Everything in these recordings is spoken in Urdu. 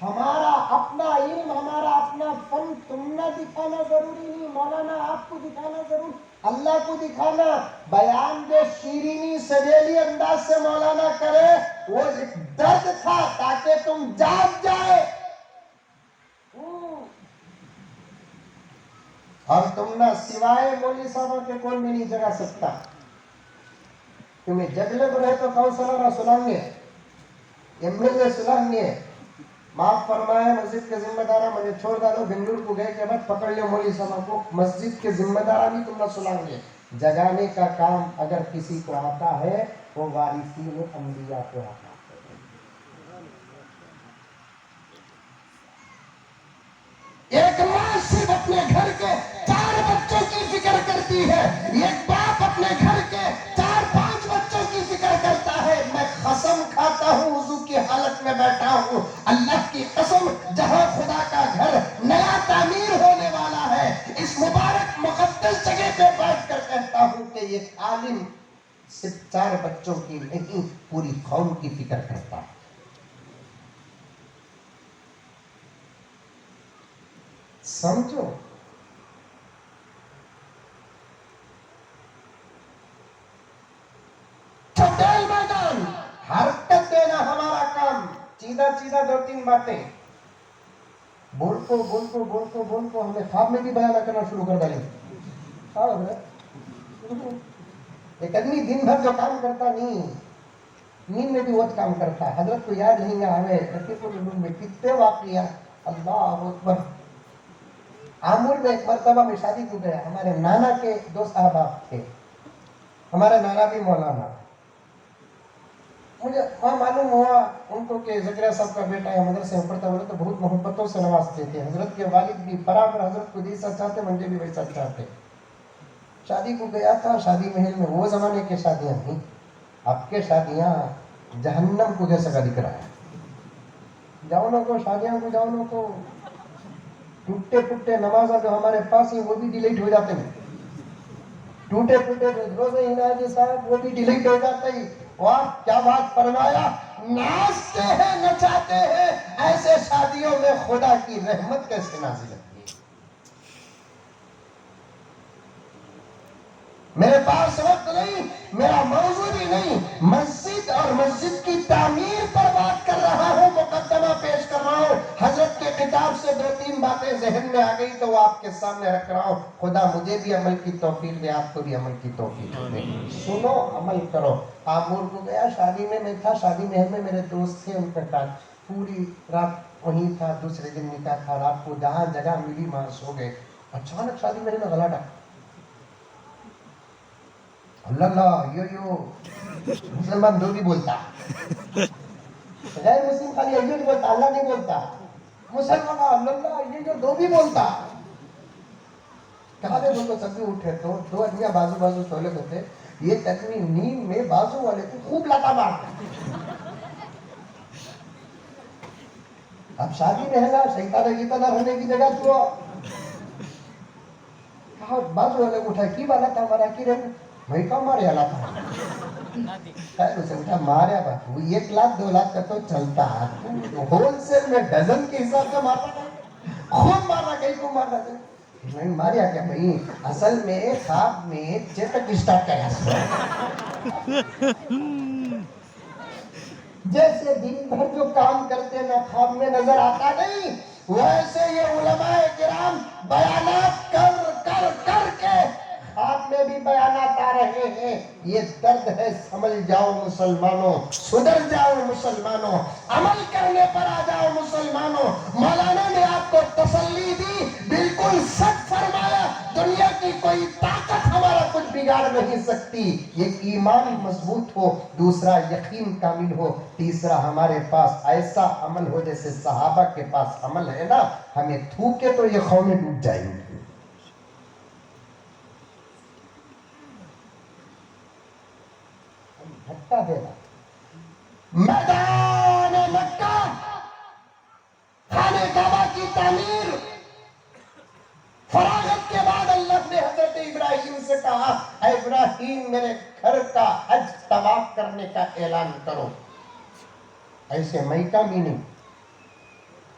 ہمارا اپنا علم، ہمارا اپنا فن تم نہ دکھانا ضروری نہیں، مولانا آپ کو دکھانا ضرور، اللہ کو دکھانا۔ بیان جو شیرینی سجیلی انداز سے مولانا کرے وہ ایک درد تھا تاکہ تم جاگ جائے، اور تم نہ سوائے مولوی صاحبوں کے کوئی بھی نہیں جگا سکتا۔ تمہیں جگلے کو رہے تو کونسلر سلائیں گے، MLA سلائیں گے، معاف فرمائے مسجد کے ذمہ دارہ مجھے چھوڑ ڈالو، بنگلور کو گئے کے بعد پکڑ لو مولوی صاحب کو، مسجد کے ذمہ دارہ بھی تم نہ سلائیں گے۔ جگانے کا کام اگر کسی کو آتا ہے وہ وارثین انبیاء کو آتا ہے۔ ایک ماں صرف اپنے گھر کے 4 بچوں کی فکر کرتی ہے، ایک باپ اپنے گھر کے 4-5 بچوں کی فکر کرتا ہے۔ میں قسم کھاتا ہوں وضو کی حالت میں بیٹھا ہوں، اللہ کی قسم، جہاں خدا کا گھر نیا تعمیر ہونے والا ہے، اس مبارک مقدس جگہ پہ بیٹھ کر کہتا ہوں کہ یہ عالم صرف 4 بچوں کی نہیں پوری قوم کی فکر کرتا ہے۔ سمجھو، چٹیل میدان حرکت دینا ہمارا کام، چیدہ 2-3 باتیں بول کو ہمیں خواب میں بھی بیان کرنا شروع کر ڈالیں۔ ایک آدمی دن بھر جو کام کرتا نہیں، نیند میں بھی بہت کام کرتا ہے۔ حضرت کو یاد نہیں گا ہمیں میں کتنے واقعات، اللہ اکبر۔ آمول میں ایک مرتبہ میں شادی کو گیا، ہمارے نانا کے 2 احباب تھے، ہمارا نانا بھی مولانا۔ مجھے معلوم ہوا ان کو کہ زکریا صاحب کا بیٹا ہے، مدرسے میں پڑھتا، تو بہت محبتوں سے نوازتے تھے۔ حضرت کے والد بھی برابر حضرت کو جیسا چاہتے مجھے بھی ویسا چاہتے۔ شادی کو گیا تھا، شادی محل میں وہ زمانے کے شادیاں نہیں، اب کے شادیاں جہنم کو جیسا کا دکھ رہا ہے۔ جاؤنوں کو شادیاں کو جاؤنوں کو ٹوٹے پھوٹے نمازہ جو ہمارے پاس ہیں وہ بھی ڈیلیٹ ہو جاتے ہیں، ٹوٹے پھوٹے روزے ہناجی صاحب وہ بھی ڈیلیٹ ہو جاتے ہیں۔ واہ کیا بات فرمایا، ناچتے ہیں نچاتے ہیں، ایسے شادیوں میں خدا کی رحمت کیسے نازل ہوتی ہے۔ میرے پاس وقت نہیں، میرا موضوع بھی نہیں، مسجد اور مسجد کی تعمیر پر بات کر رہا ہوں، مقدمہ پیش کر رہا ہوں۔ حضرت کے خطاب سے 2-3 باتیں ذہن میں آ گئی تو وہ آپ کے سامنے رکھ رہا ہوں۔ خدا مجھے بھی عمل کی توفیق دے، آپ کو بھی عمل کی توفیق دے۔ سنو عمل کرو۔ آمور کو گیا، شادی میں تھا، شادی محل میں میرے دوست تھے، ان کے ساتھ پوری رات وہیں تھا، دوسرے دن نکاح تھا، رات کو جہاں جگہ ملی وہاں سو گئے۔ اچانک شادی محل میں گلا ڈاک، اللہ یو مسلمان دو بھی بولتا، غیر مسلم خالی ایو نہیں بولتا، اللہ نہیں بولتا، مسلمان اللہ یہ دو بھی بولتا۔ کہا دے بولو سب بھی اٹھے تو 2 آدمیاں بازو سولے ہوتے، یہ آدمی نیند میں بازو والے کو خوب لاتا مارتا۔ اب شادی میں ہے نا، شیطان کی طرح رہنے کی جگہ تو کہا بازو والے کو اٹھا، کی بالا تھا ہمارا کی رہے بھائی کا مارے اللہ تھا، خیر اسے اٹھا ماریا بات، وہ 1 لاکھ 2 لاکھ کا تو چلتا ہے، ہول سیل میں ڈزن کے حساب سے مارنا خوب مارنا، کہیں کو مارنا نہیں ماریا کیا بھائی، اصل میں خواب میں چیتک اسٹارٹ کریا، جیسے دن بھر جو کام کرتے نا خواب میں نظر آتا نہیں، ویسے یہ علماء کرام بیانات کر کر کر کے خواب میں بھی بیانات آ رہے ہیں۔ یہ درد ہے، سمجھ جاؤ مسلمانوں، سدھر جاؤ مسلمانوں، عمل کرنے پر آ جاؤ مسلمانوں۔ مولانا نے آپ کو تسلی دی، بالکل سچ فرمایا، دنیا کی کوئی طاقت ہمارا کچھ بگاڑ نہیں سکتی۔ ایک ایمان مضبوط ہو، دوسرا یقین کامل ہو، تیسرا ہمارے پاس ایسا عمل ہو جیسے صحابہ کے پاس عمل ہے نا، ہمیں تھوکے تو یہ قومیں ڈوب جائیں گی۔ دھکا دینا، میدان مکہ خانہ کعبہ کی تعمیر، فراغت کے بعد اللہ نے حضرت ابراہیم سے کہا، اے ابراہیم میرے گھر کا حج طواف کرنے کا اعلان کرو۔ ایسے مئی کا بھی نہیں،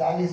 40